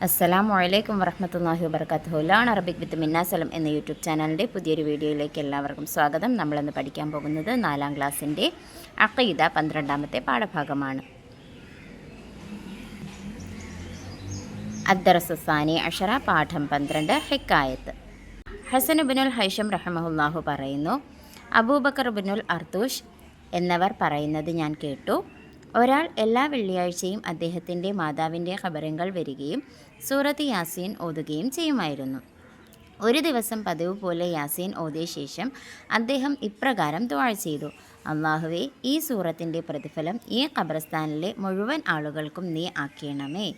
അസ്സലാമു അലൈക്കും വറഹ്മത്തുള്ളാഹി വബറകാതുഹു. ലേൺ അറബിക് വിത്ത് മിന്ന സലം എന്ന യൂട്യൂബ് ചാനലിൻ്റെ പുതിയൊരു വീഡിയോയിലേക്ക് എല്ലാവർക്കും സ്വാഗതം. നമ്മളിന്ന് പഠിക്കാൻ പോകുന്നത് 4ാം ക്ലാസ്സിൻ്റെ അഖീദ 12ാമത്തെ പാഠഭാഗമാണ്. അദ്ദറസുസാനി അഷറ പാഠം 12 ഹിക്കായത്ത്. ഹസൻ ഇബ്നുൽ ഹൈഷം റഹ്മഹുല്ലാഹു പറയുന്നു, അബൂബക്കർ ഇബ്നുൽ അർത്തൂഷ് എന്നവർ പറയുന്നത് ഞാൻ കേട്ടു. ഒരാൾ എല്ലാ വെള്ളിയാഴ്ചയും അദ്ദേഹത്തിൻ്റെ മാതാവിൻ്റെ ഖബറിങ്കൽ വരികയും സൂറത്ത് യാസീൻ ഓതുകയും ചെയ്യുമായിരുന്നു. ഒരു ദിവസം പതിവ് പോലെ യാസീൻ ഓതിയ ശേഷം അദ്ദേഹം ഇപ്രകാരം ദുആ ചെയ്തു: അല്ലാഹുവേ, ഈ സൂറത്തിൻ്റെ പ്രതിഫലം ഈ ഖബർസ്ഥാനിലെ മുഴുവൻ ആളുകൾക്കും നീ ആക്കിയണമേ.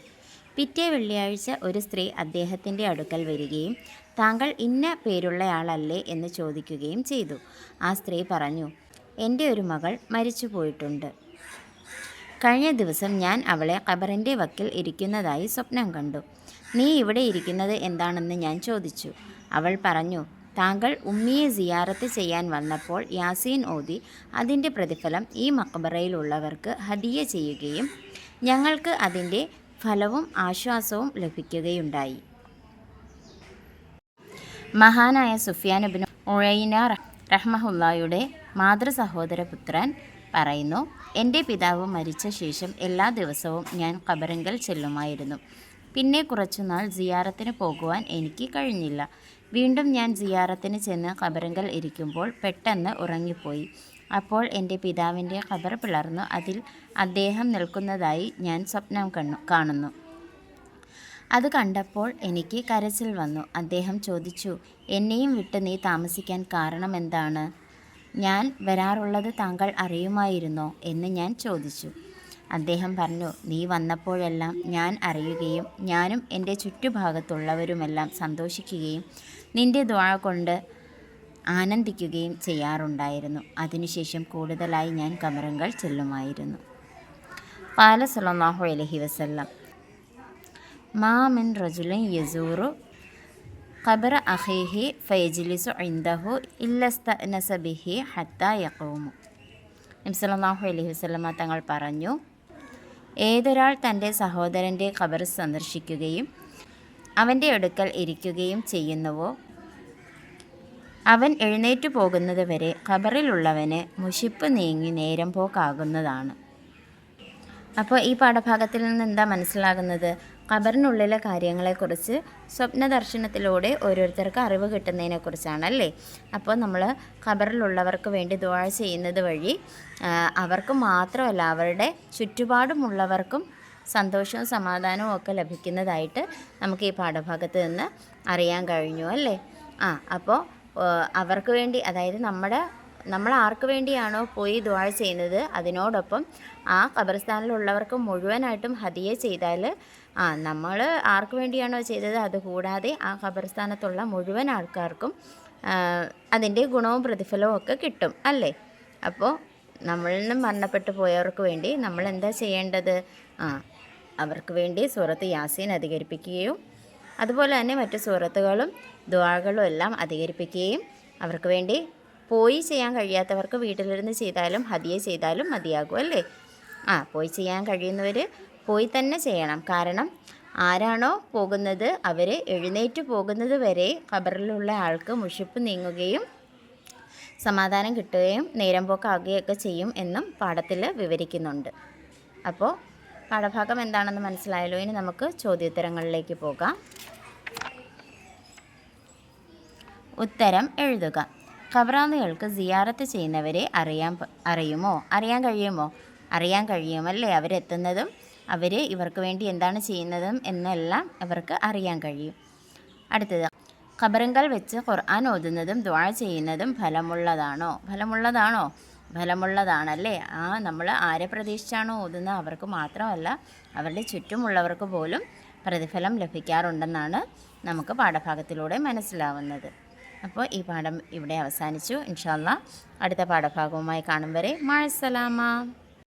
പിറ്റേ വെള്ളിയാഴ്ച ഒരു സ്ത്രീ അദ്ദേഹത്തിൻ്റെ അടുക്കൽ വരികയും താങ്കൾ ഇന്ന പേരുള്ളയാളല്ലേ എന്ന് ചോദിക്കുകയും ചെയ്തു. ആ സ്ത്രീ പറഞ്ഞു, എൻ്റെ ഒരു മകൾ മരിച്ചു പോയിട്ടുണ്ട്. കഴിഞ്ഞ ദിവസം ഞാൻ അവളെ ഖബറിൻ്റെ വക്കിൽ ഇരിക്കുന്നതായി സ്വപ്നം കണ്ടു. നീ ഇവിടെ ഇരിക്കുന്നത് എന്താണെന്ന് ഞാൻ ചോദിച്ചു. അവൾ പറഞ്ഞു, താങ്കൾ ഉമ്മിയെ സിയാറത്ത് ചെയ്യാൻ വന്നപ്പോൾ യാസീൻ ഓതി അതിൻ്റെ പ്രതിഫലം ഈ മഖബറയിലുള്ളവർക്ക് ഹദിയ ചെയ്യുകയും ഞങ്ങൾക്ക് അതിൻ്റെ ഫലവും ആശ്വാസവും ലഭിക്കുകയുണ്ടായി. മഹാനായ സുഫിയാൻ ഇബ്നു ഉയൈന റഹ്മഹുല്ലായുടെ മാതൃ സഹോദരപുത്രൻ പറയുന്നു, എൻ്റെ പിതാവ് മരിച്ച ശേഷം എല്ലാ ദിവസവും ഞാൻ ഖബറിങ്കൽ ചെല്ലുമായിരുന്നു. പിന്നെ കുറച്ചുനാൾ സിയാറത്തിന് പോകുവാൻ എനിക്ക് കഴിഞ്ഞില്ല. വീണ്ടും ഞാൻ സിയാറത്തിന് ചെന്ന് ഖബറിങ്കൽ ഇരിക്കുമ്പോൾ പെട്ടെന്ന് ഉറങ്ങിപ്പോയി. അപ്പോൾ എൻ്റെ പിതാവിൻ്റെ ഖബർ പിളർന്നു അതിൽ അദ്ദേഹം നിൽക്കുന്നതായി ഞാൻ സ്വപ്നം കാണുന്നു. അത് കണ്ടപ്പോൾ എനിക്ക് കരച്ചിൽ വന്നു. അദ്ദേഹം ചോദിച്ചു, എന്നെയും വിട്ട് നീ താമസിക്കാൻ കാരണം എന്താണ്? ഞാൻ വരാറുള്ളത് താങ്കൾ അറിയുമായിരുന്നോ എന്ന് ഞാൻ ചോദിച്ചു. അദ്ദേഹം പറഞ്ഞു, നീ വന്നപ്പോഴെല്ലാം ഞാൻ അറിയുകയും ഞാനും എൻ്റെ ചുറ്റുഭാഗത്തുള്ളവരുമെല്ലാം സന്തോഷിക്കുകയും നിൻ്റെ ദുആ കൊണ്ട് ആനന്ദിക്കുകയും ചെയ്യാറുണ്ടായിരുന്നു. അതിനുശേഷം കൂടുതലായി ഞാൻ ഖബറിങ്കൽ ചെല്ലുമായിരുന്നു. ഖാല സല്ലല്ലാഹു അലൈഹി വസല്ലം, മാ മിൻ റജുലിൻ യസൂറു ഖബറ അഖീഹി ഫയജ്ലിസു ഇൻദഹു ഇല്ലസ്തഅനസ ബിഹി ഹത്താ യഖൂമു. നബി സല്ലല്ലാഹു അലൈഹി വസല്ലമ തങ്ങൾ പറഞ്ഞു, ഏതൊരാൾ തൻ്റെ സഹോദരൻ്റെ ഖബർ സന്ദർശിക്കുകയും അവൻ്റെ അടുക്കൽ ഇരിക്കുകയും ചെയ്യുന്നുവോ അവൻ എഴുന്നേറ്റു പോകുന്നത് വരെ ഖബറിലുള്ളവന് മുഷിപ്പ് നീങ്ങി നേരം പോക്കാകുന്നതാണ്. അപ്പോൾ ഈ പാഠഭാഗത്തിൽ നിന്ന് എന്താ മനസ്സിലാകുന്നത്? ഖബറിനുള്ളിലെ കാര്യങ്ങളെക്കുറിച്ച് സ്വപ്നദർശനത്തിലൂടെ ഓരോരുത്തർക്ക് അറിവ് കിട്ടുന്നതിനെക്കുറിച്ചാണല്ലേ. അപ്പോൾ നമ്മൾ ഖബറിലുള്ളവർക്ക് വേണ്ടി ദുആ ചെയ്യുന്നത് വഴി അവർക്ക് മാത്രമല്ല അവരുടെ ചുറ്റുപാടുമുള്ളവർക്കും സന്തോഷവും സമാധാനവും ഒക്കെ ലഭിക്കുന്നതായിട്ട് നമുക്ക് ഈ പാഠഭാഗത്ത് നിന്ന് അറിയാൻ കഴിഞ്ഞു അല്ലേ. അപ്പോൾ അവർക്ക് വേണ്ടി, അതായത് നമ്മൾ ആർക്ക് വേണ്ടിയാണോ പോയി ദുആ ചെയ്യുന്നത് അതിനോടൊപ്പം ആ ഖബർസ്ഥാനിലുള്ളവർക്ക് മുഴുവനായിട്ടും ഹദിയ ചെയ്താൽ നമ്മൾ ആർക്ക് വേണ്ടിയാണോ ചെയ്തത് അതുകൂടാതെ ആ ഖബർസ്ഥാനത്തുള്ള മുഴുവൻ ആൾക്കാർക്കും അതിൻ്റെ ഗുണവും പ്രതിഫലവും ഒക്കെ കിട്ടും അല്ലേ. അപ്പോൾ നമ്മളിൽ നിന്നും മരണപ്പെട്ടു പോയവർക്ക് വേണ്ടി നമ്മൾ എന്താ ചെയ്യേണ്ടത്? അവർക്ക് വേണ്ടി സൂറത്ത് യാസീൻ അധികരിപ്പിക്കുകയും അതുപോലെ തന്നെ മറ്റു സൂറത്തുകളും ദുആകളും എല്ലാം അധികരിപ്പിക്കുകയും അവർക്ക് വേണ്ടി പോയി ചെയ്യാൻ കഴിയാത്തവർക്ക് വീട്ടിലിരുന്ന് ചെയ്താലും ഹദിയ ചെയ്താലും മതിയാകും അല്ലേ. പോയി ചെയ്യാൻ കഴിയുന്നവർ പോയി തന്നെ ചെയ്യണം. കാരണം ആരാണോ പോകുന്നത് അവർ എഴുന്നേറ്റ് പോകുന്നത് വരെ ഖബറിലുള്ള ആൾക്ക് മുഷിപ്പ് നീങ്ങുകയും സമാധാനം കിട്ടുകയും നേരം പോക്കാകുകയൊക്കെ ചെയ്യും എന്നും പാഠത്തിൽ വിവരിക്കുന്നുണ്ട്. അപ്പോൾ പാഠഭാഗം എന്താണെന്ന് മനസ്സിലായല്ലോ. ഇനി നമുക്ക് ചോദ്യോത്തരങ്ങളിലേക്ക് പോകാം. ഉത്തരം എഴുതുക. ഖബറാളികൾക്ക് സിയാറത്ത് ചെയ്യുന്നവരെ അറിയാൻ കഴിയുമല്ലേ. അവരെത്തുന്നതും അവർ ഇവർക്ക് വേണ്ടി എന്താണ് ചെയ്യുന്നതും എന്നെല്ലാം ഇവർക്ക് അറിയാൻ കഴിയും. അടുത്തത്, ഖബറിങ്കൽ വെച്ച് ഖുർആൻ ഓതുന്നതും ദുആ ചെയ്യുന്നതും ഫലമുള്ളതാണല്ലേ. നമ്മൾ ആരെ പ്രതീക്ഷിച്ചാണോ ഓതുന്നത് അവർക്ക് മാത്രമല്ല അവരുടെ ചുറ്റുമുള്ളവർക്ക് പോലും പ്രതിഫലം ലഭിക്കാറുണ്ടെന്നാണ് നമുക്ക് പാഠഭാഗത്തിലൂടെ മനസ്സിലാവുന്നത്. അപ്പോൾ ഈ പാഠം ഇവിടെ അവസാനിച്ചു. ഇൻഷാ അല്ലാഹ് അടുത്ത പാഠഭാഗവുമായി കാണും വരെ മഅസ്സലാമ.